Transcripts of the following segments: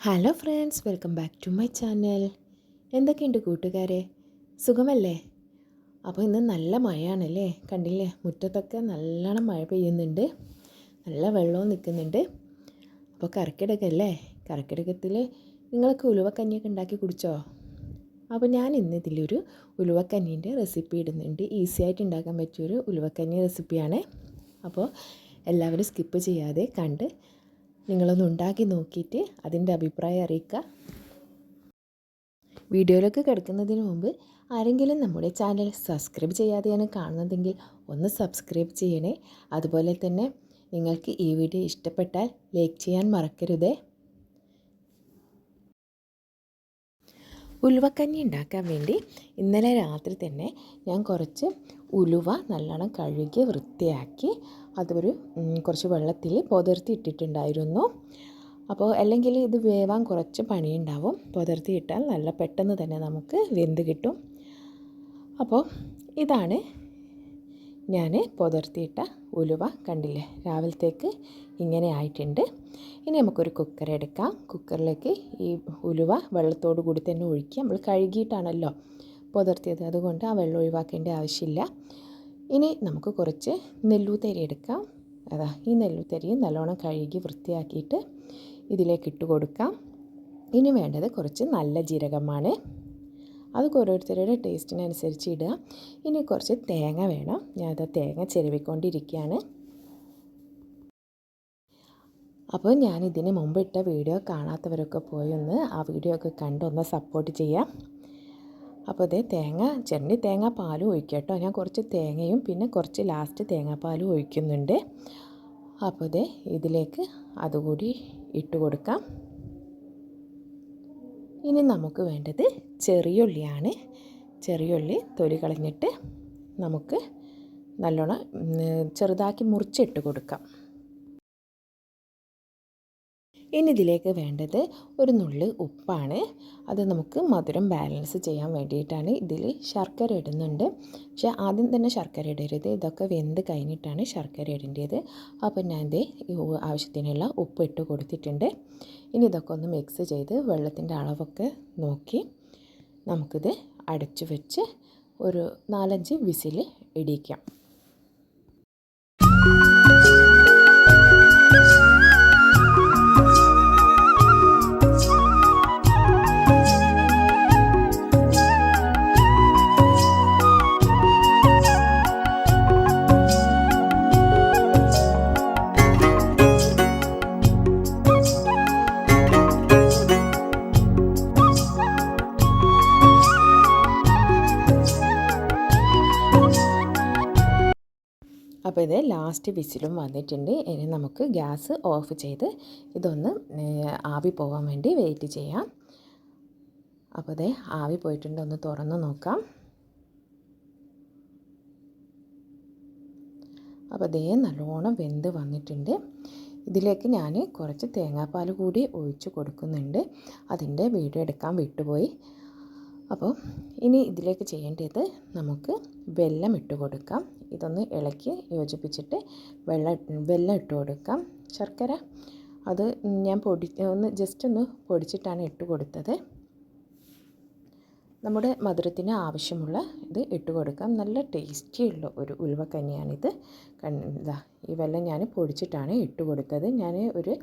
Hello friends, welcome back to my channel. എന്തൊക്കെയുണ്ട് കൂട്ടുകാരെ, സുഖമല്ലേ? അപ്പോൾ ഇന്ന് നല്ല മഴയാണല്ലേ, കണ്ടില്ലേ? മുറ്റത്തൊക്കെ നല്ലോണം മഴ പെയ്യുന്നുണ്ട്, നല്ല വെള്ളവും നിൽക്കുന്നുണ്ട്. അപ്പോൾ കർക്കിടകമല്ലേ, കർക്കിടകത്തിൽ നിങ്ങൾക്ക് ഉലുവക്കഞ്ഞിയൊക്കെ ഉണ്ടാക്കി കുടിച്ചോ? അപ്പോൾ ഞാൻ ഇന്ന് ഇതിലൊരു ഉലുവക്കഞ്ഞീൻ്റെ റെസിപ്പി ഇടുന്നുണ്ട്. ഈസി ആയിട്ട് ഉണ്ടാക്കാൻ പറ്റിയൊരു ഉലുവക്കഞ്ഞി റെസിപ്പിയാണ്. അപ്പോൾ എല്ലാവരും സ്കിപ്പ് ചെയ്യാതെ കണ്ട് നിങ്ങളൊന്ന് ഉണ്ടാക്കി നോക്കിയിട്ട് അതിൻ്റെ അഭിപ്രായം അറിയിക്കുക. വീഡിയോയിലേക്ക് കിടക്കുന്നതിന് മുമ്പ് ആരെങ്കിലും നമ്മുടെ ചാനൽ സബ്സ്ക്രൈബ് ചെയ്യാതെയാണ് കാണുന്നതെങ്കിൽ ഒന്ന് സബ്സ്ക്രൈബ് ചെയ്യണേ. അതുപോലെ തന്നെ നിങ്ങൾക്ക് ഈ വീഡിയോ ഇഷ്ടപ്പെട്ടാൽ ലൈക്ക് ചെയ്യാൻ മറക്കരുതേ. ഉലുവക്കഞ്ഞി ഉണ്ടാക്കാൻ വേണ്ടി ഇന്നലെ രാത്രി തന്നെ ഞാൻ കുറച്ച് ഉലുവ നല്ലോണം കഴുകി വൃത്തിയാക്കി അതൊരു കുറച്ച് വെള്ളത്തിൽ പൊതിർത്തി ഇട്ടിട്ടുണ്ടായിരുന്നു. അപ്പോൾ അല്ലെങ്കിൽ ഇത് വേവാൻ കുറച്ച് പണിയുണ്ടാവും. പൊതിർത്തി ഇട്ടാൽ നല്ല പെട്ടെന്ന് തന്നെ നമുക്ക് വെന്ത് കിട്ടും. അപ്പോൾ ഇതാണ് ഞാൻ പൊതിർത്തിയിട്ട ഉലുവ, കണ്ടില്ലേ? രാവിലത്തേക്ക് ഇങ്ങനെ ആയിട്ടുണ്ട്. ഇനി നമുക്കൊരു കുക്കർ എടുക്കാം. കുക്കറിലേക്ക് ഈ ഉലുവ വെള്ളത്തോട് കൂടി തന്നെ ഒഴിക്കുക. നമ്മൾ കഴുകിയിട്ടാണല്ലോ പൊതിർത്തിയത്, അതുകൊണ്ട് ആ വെള്ളം ഒഴിവാക്കേണ്ട ആവശ്യമില്ല. ഇനി നമുക്ക് കുറച്ച് നെല്ലൂത്തരി എടുക്കാം. അതാ ഈ നെല്ലൂത്തരിയും നല്ലോണം കഴുകി വൃത്തിയാക്കിയിട്ട് ഇതിലേക്ക് ഇട്ട് കൊടുക്കാം. ഇനി വേണ്ടത് കുറച്ച് നല്ല ജീരകമാണ്. അത് ഓരോരുത്തരുടെ ടേസ്റ്റിനനുസരിച്ച് ഇടുക. ഇനി കുറച്ച് തേങ്ങ വേണം. ഞാനത് തേങ്ങ ചിരവിക്കൊണ്ടിരിക്കുകയാണ്. അപ്പോൾ ഞാനിതിന് മുമ്പ് ഇട്ട വീഡിയോ കാണാത്തവരൊക്കെ പോയി ഒന്ന് ആ വീഡിയോ ഒക്കെ കണ്ടൊന്ന് സപ്പോർട്ട് ചെയ്യാം. അപ്പോൾ അതേ തേങ്ങ പാലും ഒഴിക്കുക കേട്ടോ. ഞാൻ കുറച്ച് തേങ്ങയും പിന്നെ കുറച്ച് ലാസ്റ്റ് തേങ്ങാപ്പാലും ഒഴിക്കുന്നുണ്ട്. അപ്പോൾ അതേ ഇതിലേക്ക് അതുകൂടി ഇട്ട് കൊടുക്കാം. ഇനി നമുക്ക് വേണ്ടത് ചെറിയുള്ളിയാണ്. ചെറിയുള്ളി തൊലി കളഞ്ഞിട്ട് നമുക്ക് നല്ലോണം ചെറുതാക്കി മുറിച്ചിട്ട് കൊടുക്കാം. ഇനി ഇതിലേക്ക് വേണ്ടത് ഒരു നുള്ളി ഉപ്പാണ്. അത് നമുക്ക് മധുരം ബാലൻസ് ചെയ്യാൻ വേണ്ടിയിട്ടാണ്. ഇതിൽ ശർക്കര ഇടുന്നുണ്ട്, പക്ഷേ ആദ്യം തന്നെ ശർക്കര ഇടരുത്. ഇതൊക്കെ വെന്ത് കഴിഞ്ഞിട്ടാണ് ശർക്കര ഇടേണ്ടത്. അപ്പോൾ ഞാൻ ഇത് ആവശ്യത്തിനുള്ള ഉപ്പ് ഇട്ട് കൊടുത്തിട്ടുണ്ട്. ഇനി ഇതൊക്കെ ഒന്ന് മിക്സ് ചെയ്ത് വെള്ളത്തിൻ്റെ അളവൊക്കെ നോക്കി നമുക്കിത് അടച്ചു വെച്ച് ഒരു 4-5 വിസിൽ ഇടിക്കാം. അപ്പോൾ ഇത് ലാസ്റ്റ് വിസിലും വന്നിട്ടുണ്ട്. ഇനി നമുക്ക് ഗ്യാസ് ഓഫ് ചെയ്ത് ഇതൊന്ന് ആവി പോകാൻ വേണ്ടി വെയിറ്റ് ചെയ്യാം. അപ്പോൾ ഇത് ആവി പോയിട്ടുണ്ട്, ഒന്ന് തുറന്ന് നോക്കാം. അപ്പോൾ ഇതേ നല്ലോണം വെന്ത് വന്നിട്ടുണ്ട്. ഇതിലേക്ക് ഞാൻ കുറച്ച് തേങ്ങാപ്പാൽ കൂടി ഒഴിച്ച് കൊടുക്കുന്നുണ്ട്. അതിൻ്റെ വീഡിയോ എടുക്കാൻ വിട്ടുപോയി. അപ്പോൾ ഇനി ഇതിലേക്ക് ചെയ്യേണ്ടത് നമുക്ക് വെള്ളം ഇട്ട് കൊടുക്കാം. ഇതൊന്ന് ഇളക്കി യോജിപ്പിച്ചിട്ട് വെള്ളം ഇട്ട് കൊടുക്കാം. ശർക്കര അത് ഞാൻ ജസ്റ്റ് ഒന്ന് പൊടിച്ചിട്ടാണ് ഇട്ട് കൊടുത്തത്. നമ്മുടെ മധുരത്തിന് ആവശ്യമുള്ള ഇത് ഇട്ട് കൊടുക്കാം. നല്ല ടേസ്റ്റിയുള്ള ഒരു ഉലുവക്കഞ്ഞിയാണിത്. ഇതാ ഈ വെള്ളം ഞാൻ പൊടിച്ചിട്ടാണ് ഇട്ട് കൊടുത്തത്. ഞാൻ ഒരു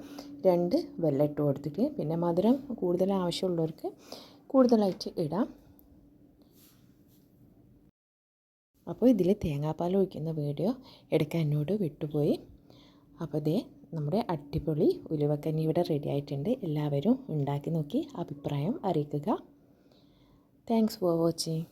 2 വെള്ളം ഇട്ട് കൊടുത്തിട്ട് പിന്നെ മധുരം കൂടുതൽ ആവശ്യമുള്ളവർക്ക് കൂടുതലായിട്ട് ഇടാം. അപ്പോൾ ഇതിൽ തേങ്ങാപ്പാൽ ഒഴിക്കുന്ന വീഡിയോ എടുക്കാൻ എന്നോട് വിട്ടുപോയി. അപ്പോൾ ഇതേ നമ്മുടെ അടിപൊളി ഉലുവക്കഞ്ഞി ഇവിടെ റെഡി ആയിട്ടുണ്ട്. എല്ലാവരും ഉണ്ടാക്കി നോക്കി അഭിപ്രായം അറിയിക്കുക. Thanks for watching.